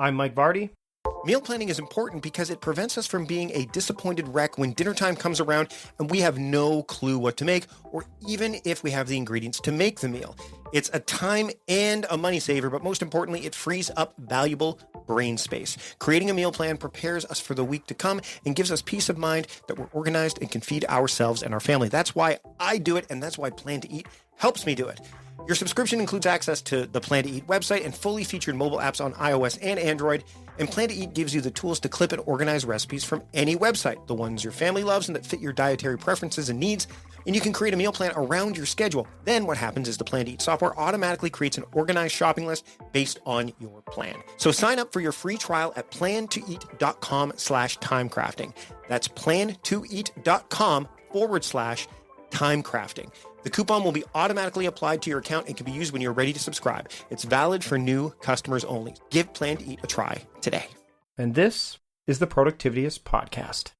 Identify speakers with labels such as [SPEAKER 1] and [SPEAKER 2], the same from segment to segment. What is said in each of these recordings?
[SPEAKER 1] I'm Mike Vardy.
[SPEAKER 2] Meal planning is important because it prevents us from being a disappointed wreck when dinner time comes around and we have no clue what to make, or even if we have the ingredients to make the meal. It's a time and a money saver, but most importantly, it frees up valuable brain space. Creating a meal plan prepares us for the week to come and gives us peace of mind that we're organized and can feed ourselves and our family. That's why I do it, and that's why Plan to Eat helps me do it. Your subscription includes access to the Plan to Eat website and fully featured mobile apps on iOS and Android. And Plan to Eat gives you the tools to clip and organize recipes from any website, the ones your family loves and that fit your dietary preferences and needs. And you can create a meal plan around your schedule. Then what happens is the Plan to Eat software automatically creates an organized shopping list based on your plan. So sign up for your free trial at plantoeat.com/timecrafting. That's plantoeat.com/timecrafting. The coupon will be automatically applied to your account and can be used when you're ready to subscribe. It's valid for new customers only. Give Plan to Eat a try today.
[SPEAKER 1] And this is the Productivityist Podcast.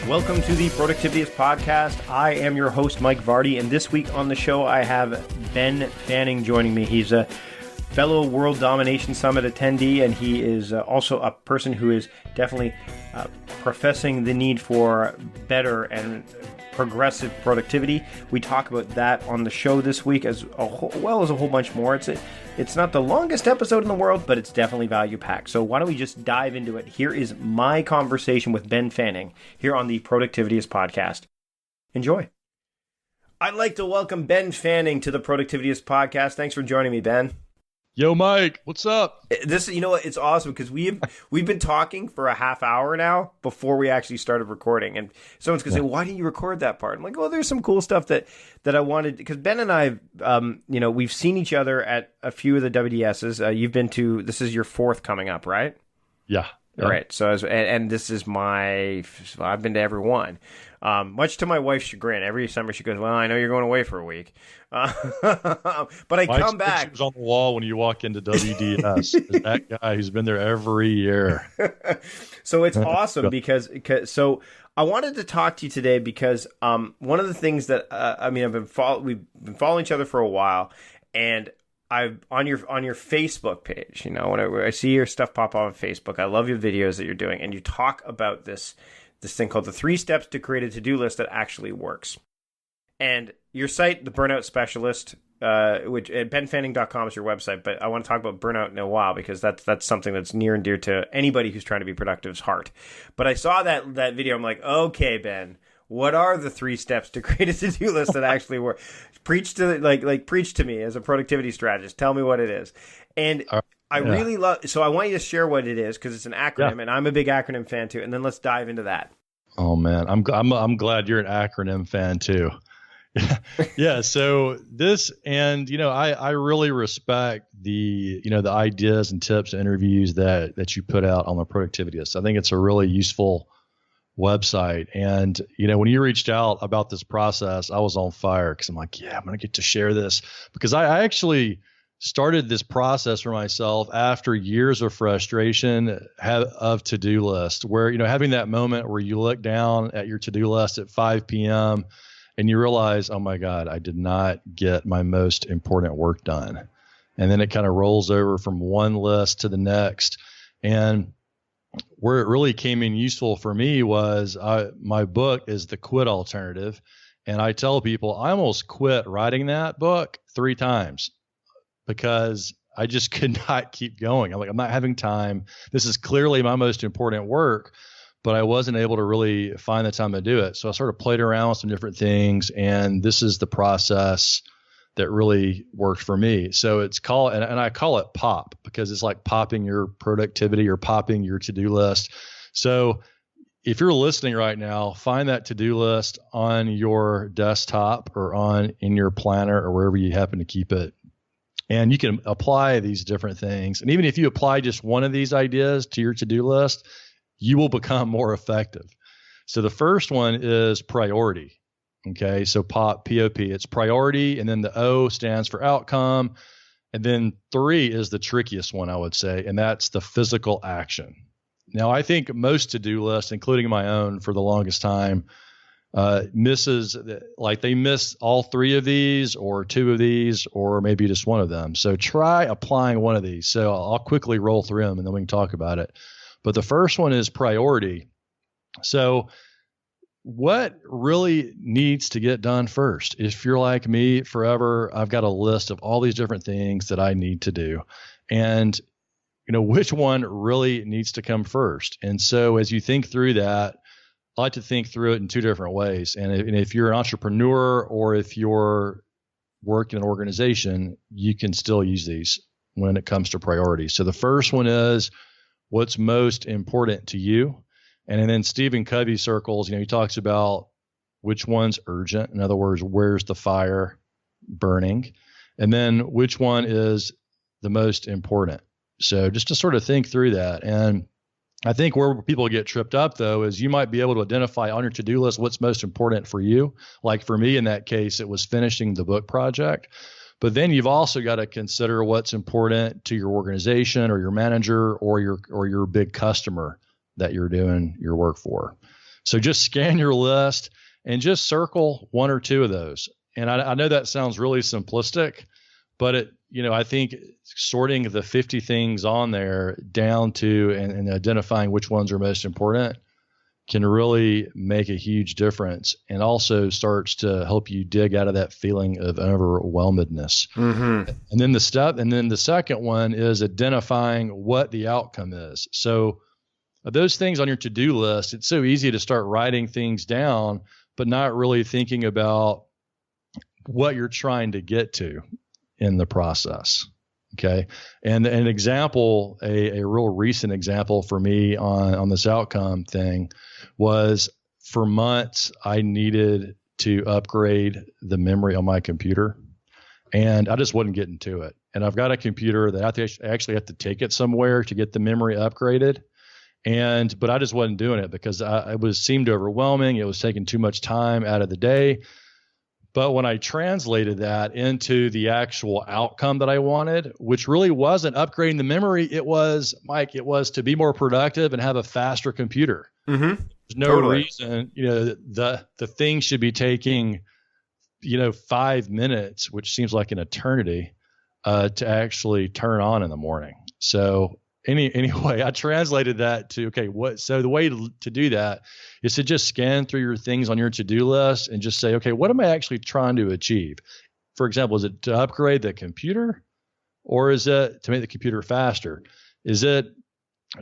[SPEAKER 1] Welcome to the Productivityist Podcast. I am your host, Mike Vardy, and this week on the show I have Ben Fanning joining me. He's a fellow World Domination Summit attendee, and he is also a person who is definitely professing the need for better and progressive productivity. We talk about that on the show this week, as well as a whole bunch more. It's not the longest episode in the world, but it's definitely value-packed. So why don't we just dive into it? Here is my conversation with Ben Fanning here on the Productivityist Podcast. Enjoy. I'd like to welcome Ben Fanning to the Productivityist Podcast. Thanks for joining me, Ben.
[SPEAKER 3] Yo, Mike, what's up?
[SPEAKER 1] This, you know what, it's awesome because we've been talking for a half hour now before we actually started recording, and someone's gonna say, "Why didn't you record that part?" I'm like, "Oh, there's some cool stuff that I wanted," because Ben and I, we've seen each other at a few of the WDSs. You've been to, this is your fourth coming up, right?
[SPEAKER 3] Yeah.
[SPEAKER 1] All right. So, and this is I've been to every one. Much to my wife's chagrin, every summer she goes, "Well, I know you're going away for a week." But I come back.
[SPEAKER 3] Pictures on the wall when you walk into WDS. Is that guy who's been there every year.
[SPEAKER 1] So it's awesome because so I wanted to talk to you today because one of the things that we've been following each other for a while, and I've on your Facebook page, whenever I see your stuff pop up on Facebook, I love your videos that you're doing, and you talk about this thing called the 3 steps to create a to-do list that actually works. And your site, the Burnout Specialist, which benfanning.com is your website, but I want to talk about burnout in a while because that's something that's near and dear to anybody who's trying to be productive's heart. But I saw that video, I'm like, okay, Ben, what are the 3 steps to create a to-do list that actually work? Preach to me as a productivity strategist. Tell me what it is. And I really love, so I want you to share what it is because it's an acronym, and I'm a big acronym fan too. And then let's dive into that.
[SPEAKER 3] Oh man, I'm glad you're an acronym fan too. Yeah. So this, and I really respect the ideas and tips and interviews that you put out on the Productivityist. I think it's a really useful website. And, when you reached out about this process, I was on fire because I'm like, yeah, I'm going to get to share this because I actually started this process for myself after years of frustration of to-do list where, having that moment where you look down at your to-do list at 5 p.m. and you realize, oh my God, I did not get my most important work done. And then it kind of rolls over from one list to the next. And where it really came in useful for me was my book is The Quit Alternative. And I tell people I almost quit writing that book 3 times because I just could not keep going. I'm like, I'm not having time. This is clearly my most important work, but I wasn't able to really find the time to do it. So I sort of played around with some different things, and this is the process that really worked for me. So it's called, and I call it POP because it's like popping your productivity or popping your to-do list. So if you're listening right now, find that to-do list on your desktop or in your planner or wherever you happen to keep it. And you can apply these different things. And even if you apply just one of these ideas to your to-do list, you will become more effective. So the first one is priority. Okay, so POP, P-O-P, it's priority, and then the O stands for outcome. And then 3 is the trickiest one, I would say, and that's the physical action. Now, I think most to-do lists, including my own for the longest time, they miss all three of these or two of these or maybe just one of them. So try applying one of these. So I'll quickly roll through them and then we can talk about it. But the first one is priority. So what really needs to get done first? If you're like me forever, I've got a list of all these different things that I need to do. And, which one really needs to come first? And so as you think through that, I like to think through it in two different ways. And if you're an entrepreneur or if you're working in an organization, you can still use these when it comes to priorities. So the first one is what's most important to you. And then Stephen Covey circles, he talks about which one's urgent. In other words, where's the fire burning? And then which one is the most important? So just to sort of think through that. And I think where people get tripped up, though, is you might be able to identify on your to-do list what's most important for you. Like for me, in that case, it was finishing the book project. But then you've also got to consider what's important to your organization or your manager or your big customer that you're doing your work for. So just scan your list and just circle one or two of those. And I know that sounds really simplistic, but I think sorting the 50 things on there down to and identifying which ones are most important can really make a huge difference and also starts to help you dig out of that feeling of overwhelmedness. Mm-hmm. And then the second one is identifying what the outcome is. So those things on your to-do list, it's so easy to start writing things down, but not really thinking about what you're trying to get to in the process. Okay. And an example, a real recent example for me on this outcome thing was for months, I needed to upgrade the memory on my computer and I just wasn't getting to it. And I've got a computer that I actually have to take it somewhere to get the memory upgraded. But I just wasn't doing it because it seemed overwhelming. It was taking too much time out of the day. But when I translated that into the actual outcome that I wanted, which really wasn't upgrading the memory, it was to be more productive and have a faster computer. Mm-hmm. There's no reason, the thing should be taking, 5 minutes, which seems like an eternity, to actually turn on in the morning. So anyway, I translated that to, so the way to do that is to just scan through your things on your to-do list and just say, okay, what am I actually trying to achieve? For example, is it to upgrade the computer or is it to make the computer faster? Is it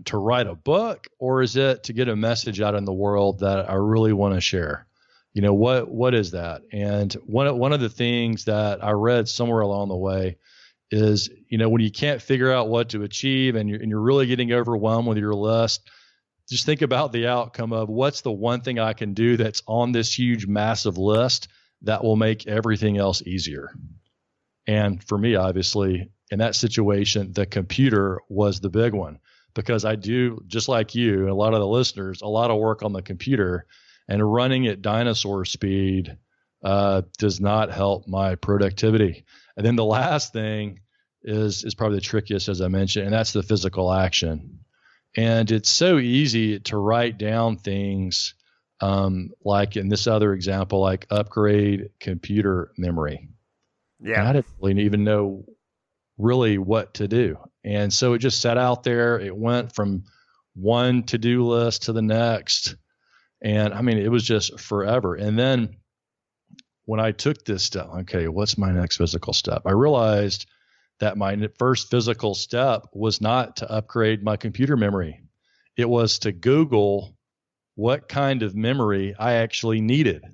[SPEAKER 3] to write a book or is it to get a message out in the world that I really want to share? What is that? And one of the things that I read somewhere along the way is, when you can't figure out what to achieve and you're really getting overwhelmed with your list, just think about the outcome of what's the one thing I can do that's on this huge, massive list that will make everything else easier. And for me, obviously, in that situation, the computer was the big one because I do, just like you and a lot of the listeners, a lot of work on the computer and running at dinosaur speed does not help my productivity. And then the last thing is probably the trickiest, as I mentioned, and that's the physical action. And it's so easy to write down things like in this other example, like upgrade computer memory. Yeah. And I didn't really even know really what to do. And so it just sat out there. It went from one to-do list to the next. And it was just forever. And then when I took this step, okay, what's my next physical step? I realized that my first physical step was not to upgrade my computer memory. It was to Google what kind of memory I actually needed.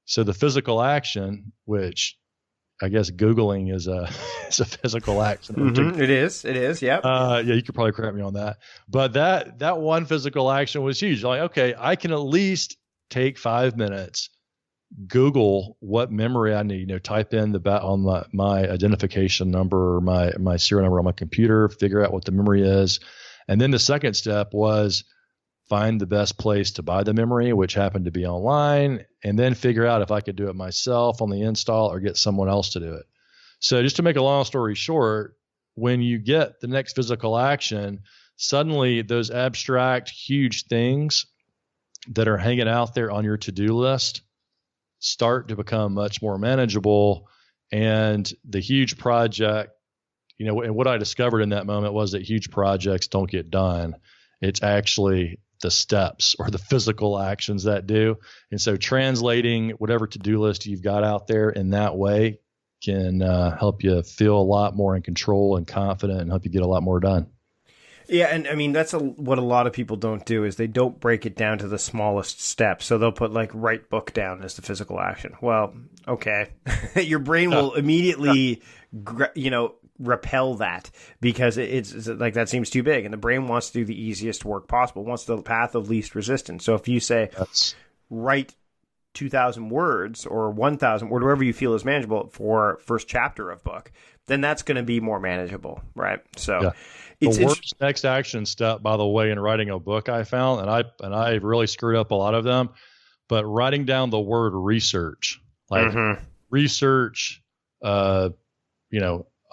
[SPEAKER 3] So the physical action, which I guess Googling is a physical action.
[SPEAKER 1] Mm-hmm. It is. Yep.
[SPEAKER 3] Yeah, you could probably correct me on that. But that one physical action was huge. Like, okay, I can at least take 5 minutes, Google what memory I need, type in on my identification number or my serial number on my computer, figure out what the memory is. And then the second step was find the best place to buy the memory, which happened to be online, and then figure out if I could do it myself on the install or get someone else to do it. So just to make a long story short, when you get the next physical action, suddenly those abstract, huge things that are hanging out there on your to-do list start to become much more manageable. And the huge project, and what I discovered in that moment was that huge projects don't get done. It's actually the steps or the physical actions that do. And so translating whatever to-do list you've got out there in that way can help you feel a lot more in control and confident and help you get a lot more done.
[SPEAKER 1] Yeah, and I mean, that's what a lot of people don't do is they don't break it down to the smallest steps. So they'll put like write book down as the physical action. Well, okay. Your brain will immediately, repel that because it's like that seems too big. And the brain wants to do the easiest work possible, wants the path of least resistance. So if you say, write 2,000 words or 1,000 or whatever you feel is manageable for first chapter of book, then that's going to be more manageable, right? So
[SPEAKER 3] the worst next action step, by the way, in writing a book I found, and I really screwed up a lot of them, but writing down the word research, like research,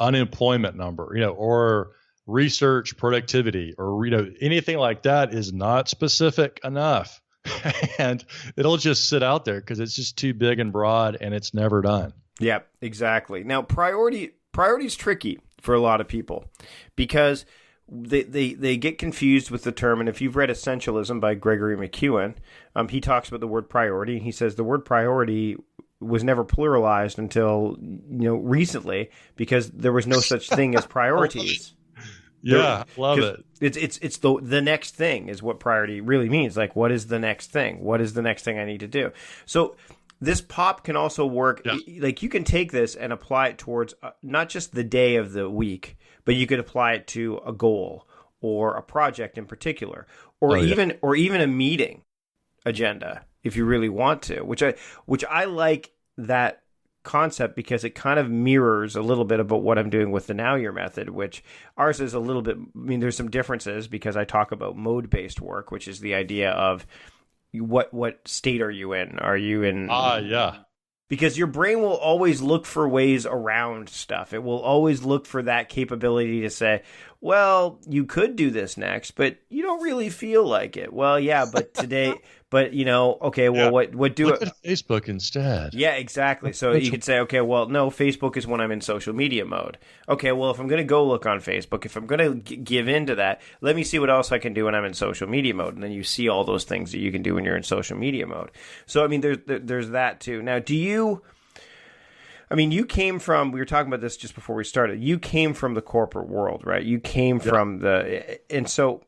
[SPEAKER 3] unemployment number, or research productivity or, anything like that is not specific enough. And it'll just sit out there because it's just too big and broad and it's never done.
[SPEAKER 1] Yep, exactly. Now, priority is tricky for a lot of people because they get confused with the term. And if you've read Essentialism by Gregory McEwen, he talks about the word priority. He says the word priority was never pluralized until recently because there was no such thing as priorities.
[SPEAKER 3] Yeah, love it.
[SPEAKER 1] It's the next thing is what priority really means. Like, what is the next thing? What is the next thing I need to do? So this POP can also work. Yeah. Like you can take this and apply it towards not just the day of the week, but you could apply it to a goal or a project in particular, or even a meeting agenda if you really want to. Which I like that concept because it kind of mirrors a little bit about what I'm doing with the Now Year method, which ours is a little bit, there's some differences because I talk about mode-based work, which is the idea of what state are you in? Are you in...
[SPEAKER 3] yeah.
[SPEAKER 1] Because your brain will always look for ways around stuff. It will always look for that capability to say, well, you could do this next, but you don't really feel like it. Well, yeah, but today... But, okay, well, what do
[SPEAKER 3] Look at Facebook instead.
[SPEAKER 1] Yeah, exactly. So you could say, okay, well, no, Facebook is when I'm in social media mode. Okay, well, if I'm going to go look on Facebook, if I'm going to give into that, let me see what else I can do when I'm in social media mode. And then you see all those things that you can do when you're in social media mode. So, there's that too. Now, you came from, we were talking about this just before we started, you came from the corporate world, right? You came from and so...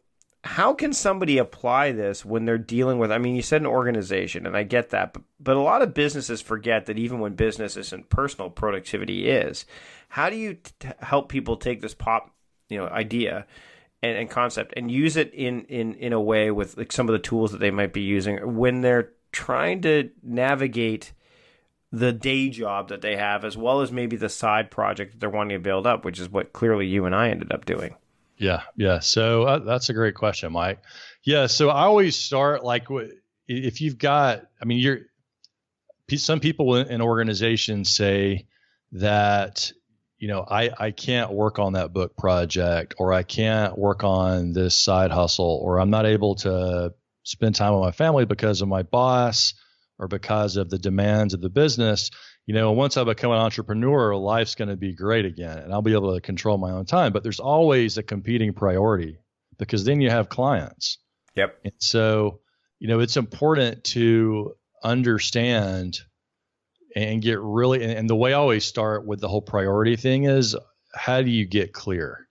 [SPEAKER 1] How can somebody apply this when they're dealing with, you said an organization, and I get that, but a lot of businesses forget that even when business isn't personal, productivity is. How do you help people take this POP, idea and concept and use it in a way with like some of the tools that they might be using when they're trying to navigate the day job that they have, as well as maybe the side project that they're wanting to build up, which is what clearly you and I ended up doing.
[SPEAKER 3] Yeah. So that's a great question, Mike. Yeah. So I always start like if you've got, some people in organizations say that, I can't work on that book project, or I can't work on this side hustle, or I'm not able to spend time with my family because of my boss or because of the demands of the business. Once I become an entrepreneur, life's going to be great again and I'll be able to control my own time. But there's always a competing priority because then you have clients.
[SPEAKER 1] Yep.
[SPEAKER 3] And so, it's important to understand and get really, and the way I always start with the whole priority thing is, how do you get clear?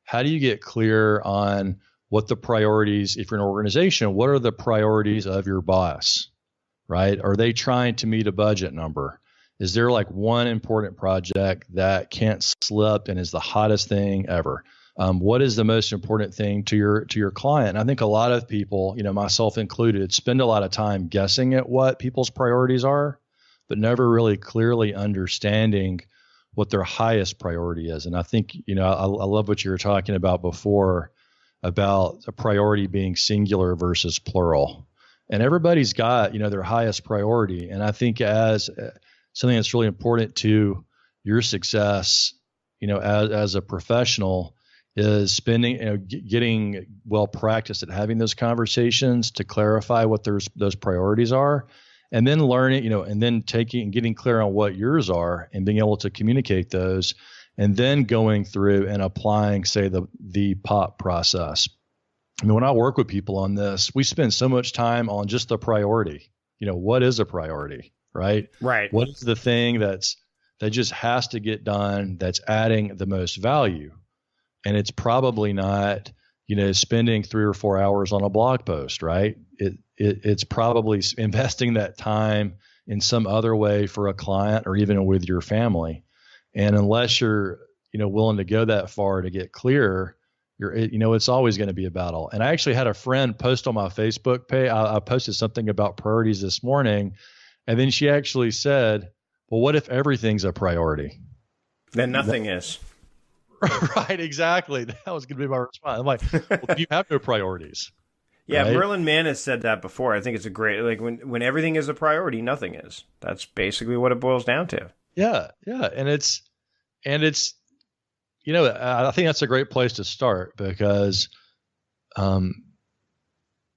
[SPEAKER 3] How do you get clear on what the priorities, if you're an organization, what are the priorities of your boss, right? Are they trying to meet a budget number? Is there like one important project that can't slip and is the hottest thing ever? What is the most important thing to your client? And I think a lot of people, myself included, spend a lot of time guessing at what people's priorities are, but never really clearly understanding what their highest priority is. And I think, I love what you were talking about before about a priority being singular versus plural. And everybody's got, their highest priority. And I think as something that's really important to your success, as a professional is spending, getting well practiced at having those conversations to clarify what those priorities are, and then learning, and then taking and getting clear on what yours are and being able to communicate those, and then going through and applying, say, the POP process. I mean, when I work with people on this, we spend so much time on just the priority. What is a priority, right?
[SPEAKER 1] Right.
[SPEAKER 3] What is the thing that just has to get done, that's adding the most value? And it's probably not, spending 3 or 4 hours on a blog post, right? It's probably investing that time in some other way for a client or even with your family. And unless you're, willing to go that far to get clear, it's always going to be a battle. And I actually had a friend post on my Facebook page. I posted something about priorities this morning, and then she actually said, well, what if everything's a priority?
[SPEAKER 1] Then nothing is.
[SPEAKER 3] Right, exactly. That was going to be my response. I'm like, well, you have no priorities.
[SPEAKER 1] Yeah,
[SPEAKER 3] right?
[SPEAKER 1] Merlin Mann has said that before. I think it's a great, when everything is a priority, nothing is. That's basically what it boils down to.
[SPEAKER 3] Yeah. And it's I think that's a great place to start, because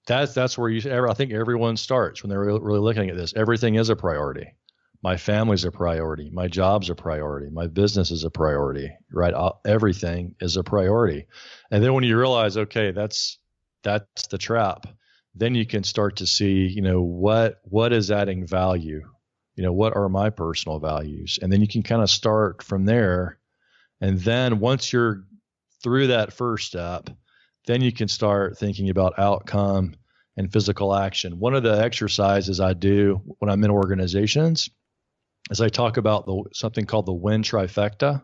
[SPEAKER 3] that's where I think everyone starts when they're really looking at this. Everything is a priority. My family's a priority. My job's a priority. My business is a priority, right? Everything is a priority. And then when you realize, okay, that's the trap, then you can start to see, what is adding value? What are my personal values? And then you can kind of start from there. And then once you're through that first step, then you can start thinking about outcome and physical action. One of the exercises I do when I'm in organizations is I talk about something called the win trifecta.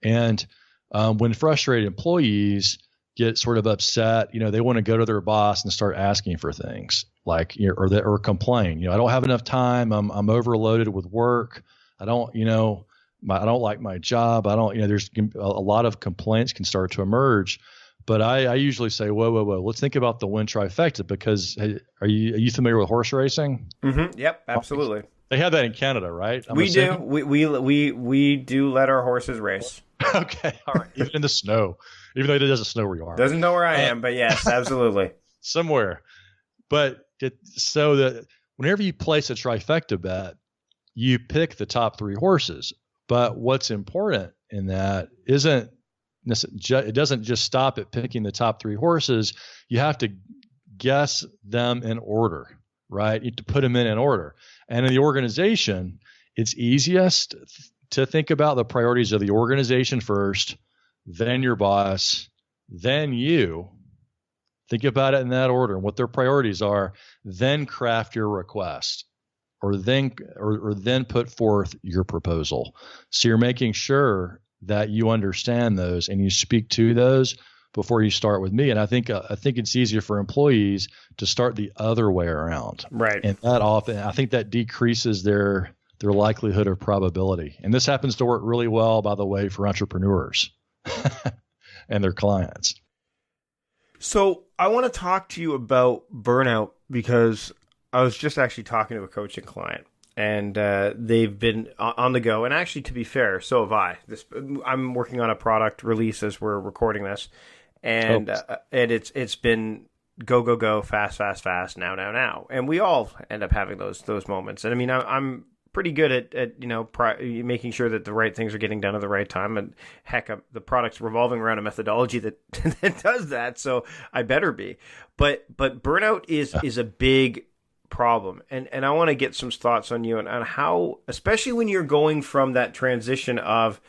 [SPEAKER 3] And when frustrated employees get sort of upset, they want to go to their boss and start asking for things like, or complain. I don't have enough time. I'm overloaded with work. I don't like my job. There's a lot of complaints can start to emerge. But I usually say, whoa, let's think about the win trifecta, because are you familiar with horse racing?
[SPEAKER 1] Mm-hmm. Yep, absolutely.
[SPEAKER 3] They have that in Canada, right?
[SPEAKER 1] We do. We do let our horses race.
[SPEAKER 3] Okay, all right. Even in the snow, even though it doesn't snow where you are.
[SPEAKER 1] Doesn't know where I am, but yes, absolutely.
[SPEAKER 3] Somewhere. But so that whenever you place a trifecta bet, you pick the top 3 horses. But what's important in that isn't it doesn't just stop at picking the top 3 horses. You have to guess them in order, right? You have to put them in order. And in the organization, it's easiest to think about the priorities of the organization first, then your boss, then you. Think about it in that order and what their priorities are, then craft your request. Or then put forth your proposal. So you're making sure that you understand those and you speak to those before you start with me. And I think it's easier for employees to start the other way around.
[SPEAKER 1] Right.
[SPEAKER 3] And I think that decreases their likelihood of probability. And this happens to work really well, by the way, for entrepreneurs and their clients.
[SPEAKER 1] So I want to talk to you about burnout, because I was just actually talking to a coaching client, and they've been on the go. And actually, to be fair, so have I. I'm working on a product release as we're recording this, and it's been go, fast, now. And we all end up having those moments. And I mean, I'm pretty good at making sure that the right things are getting done at the right time. And heck, the product's revolving around a methodology that that does that, so I better be. But burnout is a big problem, and I want to get some thoughts on you on how, especially when you're going from that transition of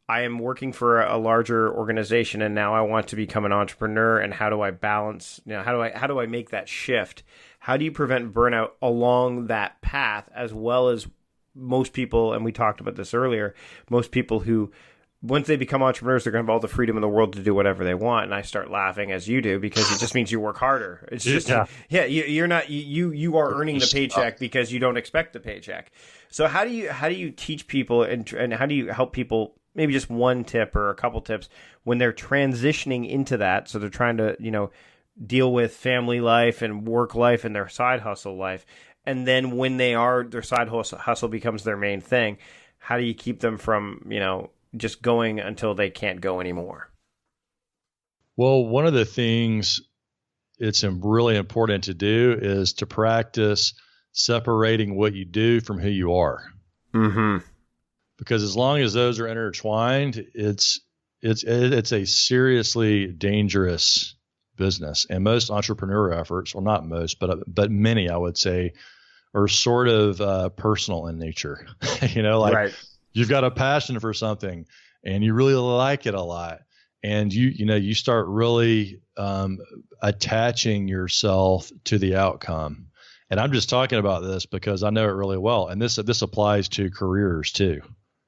[SPEAKER 1] I am working for a larger organization and now I want to become an entrepreneur, and how do I balance, how do I make that shift? How do you prevent burnout along that path, as well as most people, and we talked about this earlier, most people who, once they become entrepreneurs, they're going to have all the freedom in the world to do whatever they want. And I start laughing, as you do, because it just means you work harder. It's just, you're not, you are earning the paycheck because you don't expect the paycheck. So how do you teach people and how do you help people, maybe just one tip or a couple tips, when they're transitioning into that? So they're trying to, deal with family life and work life and their side hustle life. And then when their side hustle becomes their main thing, how do you keep them from, just going until they can't go anymore?
[SPEAKER 3] Well, one of the things it's really important to do is to practice separating what you do from who you are.
[SPEAKER 1] Mm-hmm.
[SPEAKER 3] Because as long as those are intertwined, it's a seriously dangerous business. And most entrepreneur efforts, well, not most, but many, I would say, are sort of personal in nature. Like You've got a passion for something and you really like it a lot. And you start really attaching yourself to the outcome. And I'm just talking about this because I know it really well. And this applies to careers too,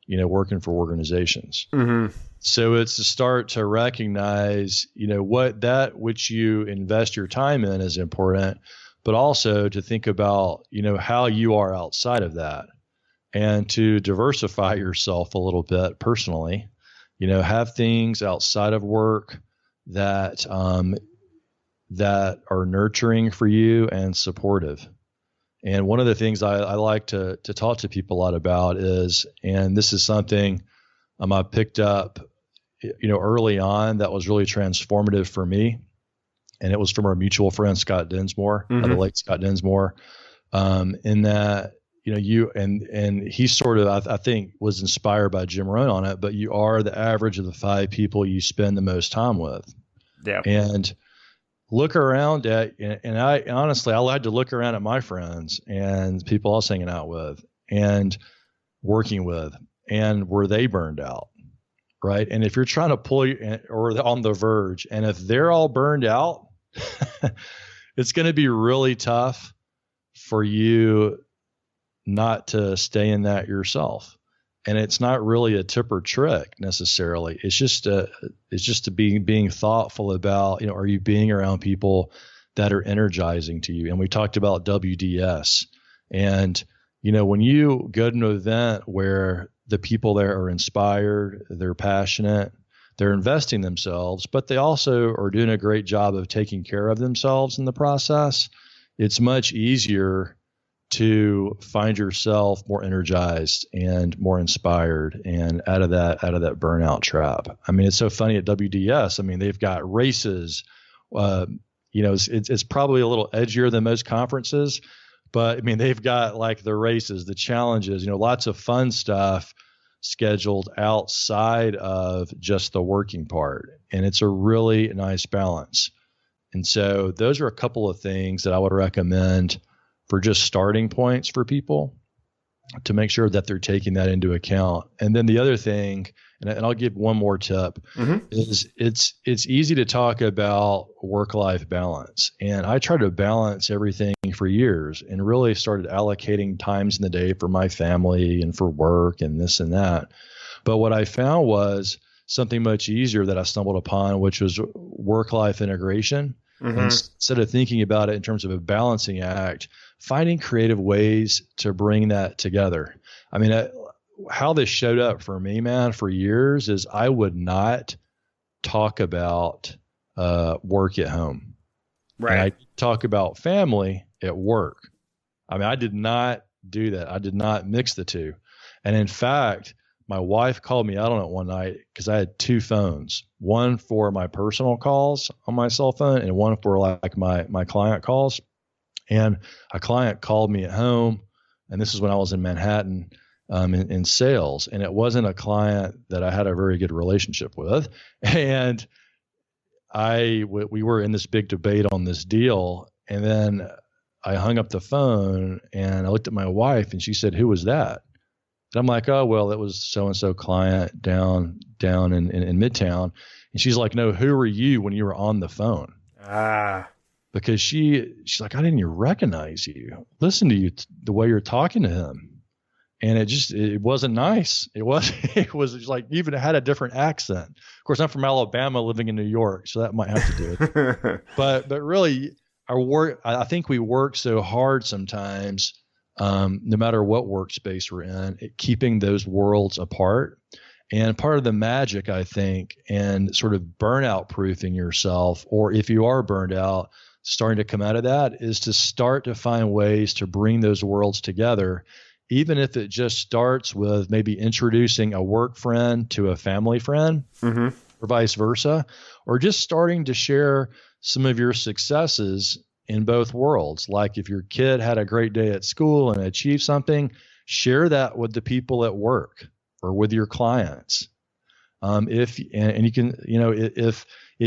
[SPEAKER 3] working for organizations.
[SPEAKER 1] Mm-hmm.
[SPEAKER 3] So it's to start to recognize, that which you invest your time in is important, but also to think about, how you are outside of that and to diversify yourself a little bit personally, have things outside of work that are nurturing for you and supportive. And one of the things I like to talk to people a lot about is, and this is something I picked up, early on that was really transformative for me. And it was from our mutual friend, Scott Dinsmore,
[SPEAKER 1] mm-hmm.
[SPEAKER 3] The late Scott Dinsmore, in that, you and he sort of, I think, was inspired by Jim Rohn on it, but you are the average of the 5 people you spend the most time with.
[SPEAKER 1] Yeah.
[SPEAKER 3] And look around at, and I honestly, I like to look around at my friends and people I was hanging out with and working with, and were they burned out? Right. And if you're trying to pull or on the verge, and if they're all burned out, it's going to be really tough for you not to stay in that yourself. And it's not really a tip or trick necessarily. It's just to being thoughtful about, are you being around people that are energizing to you? And we talked about WDS, and, when you go to an event where the people there are inspired, they're passionate, they're investing themselves, but they also are doing a great job of taking care of themselves in the process, it's much easier to find yourself more energized and more inspired and out of that burnout trap. I mean, it's so funny at WDS. I mean, they've got races. It's probably a little edgier than most conferences, but I mean, they've got like the races, the challenges, lots of fun stuff scheduled outside of just the working part. And it's a really nice balance. And so those are a couple of things that I would recommend for just starting points for people to make sure that they're taking that into account. And then the other thing, and I'll give one more tip,
[SPEAKER 1] mm-hmm.
[SPEAKER 3] is it's easy to talk about work-life balance. And I tried to balance everything for years and really started allocating times in the day for my family and for work and this and that. But what I found was something much easier that I stumbled upon, which was work-life integration.
[SPEAKER 1] Mm-hmm.
[SPEAKER 3] Instead of thinking about it in terms of a balancing act, finding creative ways to bring that together. I mean, how this showed up for me, man, for years is I would not talk about work at home.
[SPEAKER 1] Right.
[SPEAKER 3] And I talk about family at work. I mean, I did not do that. I did not mix the two. And in fact, my wife called me out on it one night because I had 2 phones, one for my personal calls on my cell phone and one for like my client calls. And a client called me at home, and this is when I was in Manhattan in sales, and it wasn't a client that I had a very good relationship with. And we were in this big debate on this deal, and then I hung up the phone and I looked at my wife and she said, "Who was that?" And I'm like, "Oh, well, that was so-and-so client down in Midtown." And she's like, "No, who were you when you were on the phone?" Because she's like, "I didn't even recognize you. Listen to you, the way you're talking to him." And it wasn't nice. It was just like, you even had a different accent. Of course, I'm from Alabama living in New York, so that might have to do it. But really I think we work so hard sometimes, no matter what workspace we're in, at keeping those worlds apart. And part of the magic, I think, and sort of burnout proofing yourself, or if you are burned out, starting to come out of that, is to start to find ways to bring those worlds together, even if it just starts with maybe introducing a work friend to a family friend,
[SPEAKER 1] mm-hmm.
[SPEAKER 3] or vice versa, or just starting to share some of your successes in both worlds. Like if your kid had a great day at school and achieved something, share that with the people at work or with your clients. If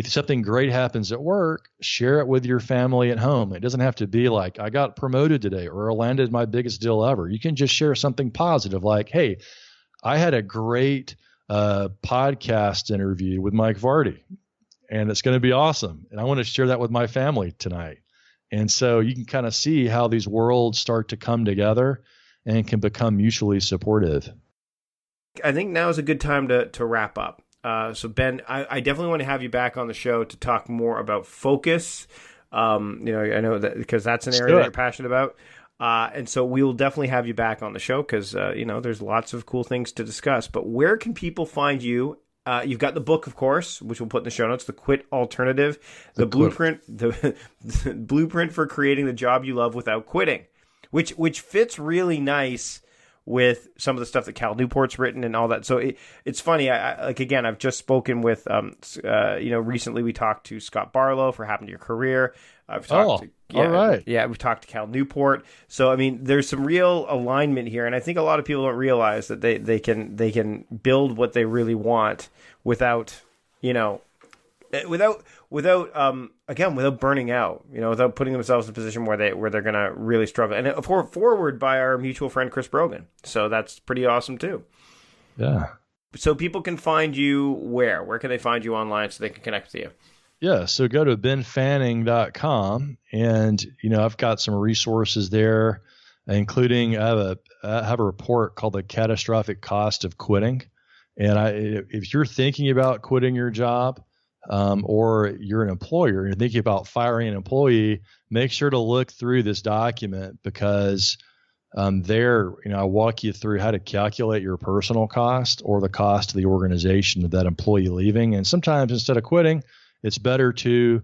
[SPEAKER 3] something great happens at work, share it with your family at home. It doesn't have to be like, I got promoted today or I landed my biggest deal ever. You can just share something positive like, hey, I had a great podcast interview with Mike Vardy, and it's going to be awesome. And I want to share that with my family tonight. And so you can kind of see how these worlds start to come together and can become mutually supportive.
[SPEAKER 1] I think now is a good time to wrap up. So Ben, I definitely want to have you back on the show to talk more about focus. I know that because that's an area that you're passionate about. And so we will definitely have you back on the show because, there's lots of cool things to discuss. But where can people find you? You've got the book, of course, which we'll put in the show notes, The Quit Alternative, the blueprint for creating the job you love without quitting, which fits really nice with some of the stuff that Cal Newport's written and all that. So it's funny. I've just spoken with, recently we talked to Scott Barlow for Happened to Your Career. I've talked
[SPEAKER 3] all right.
[SPEAKER 1] Yeah, we've talked to Cal Newport. So, I mean, there's some real alignment here. And I think a lot of people don't realize that they can build what they really want without burning out, without putting themselves in a position where they're going to really struggle. And forward by our mutual friend, Chris Brogan. So that's pretty awesome too.
[SPEAKER 3] Yeah.
[SPEAKER 1] So people can find you where? Where can they find you online so they can connect with you?
[SPEAKER 3] Yeah. So go to benfanning.com and, I've got some resources there, including I have a report called The Catastrophic Cost of Quitting. And if you're thinking about quitting your job, or you're an employer and you're thinking about firing an employee, make sure to look through this document because I walk you through how to calculate your personal cost or the cost of the organization of that employee leaving. And sometimes instead of quitting, it's better to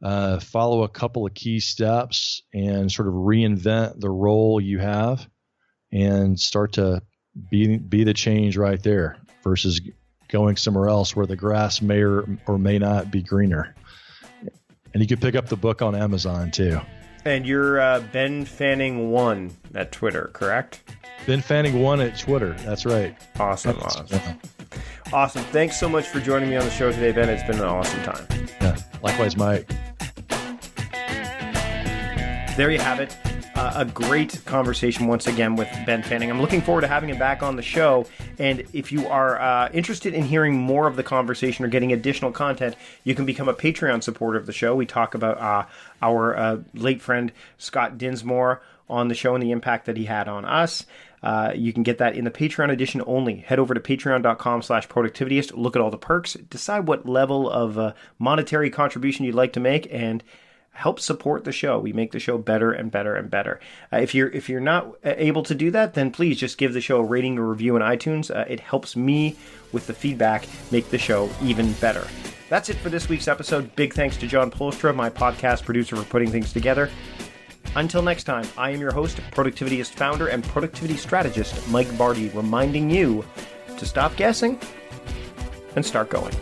[SPEAKER 3] follow a couple of key steps and sort of reinvent the role you have and start to be the change right there versus going somewhere else where the grass may or may not be greener. And you can pick up the book on Amazon too.
[SPEAKER 1] And you're Ben Fanning 1 at Twitter, correct?
[SPEAKER 3] Ben Fanning 1 at Twitter. That's right.
[SPEAKER 1] Awesome. Awesome. Thanks so much for joining me on the show today, Ben. It's been an awesome time.
[SPEAKER 3] Yeah. Likewise, Mike.
[SPEAKER 1] There you have it. A great conversation once again with Ben Fanning. I'm looking forward to having him back on the show. And if you are interested in hearing more of the conversation or getting additional content, you can become a Patreon supporter of the show. We talk about our late friend Scott Dinsmore on the show and the impact that he had on us. You can get that in the Patreon edition only. Head over to patreon.com/productivityist. Look at all the perks. Decide what level of monetary contribution you'd like to make and help support the show. We make the show better and better and better. If you're not able to do that, then please just give the show a rating or review in iTunes. It helps me with the feedback make the show even better. That's it for this week's episode. Big thanks to John Polstra, my podcast producer, for putting things together. Until next time, I am your host, Productivityist founder and productivity strategist Mike Vardy, reminding you to stop guessing and start going.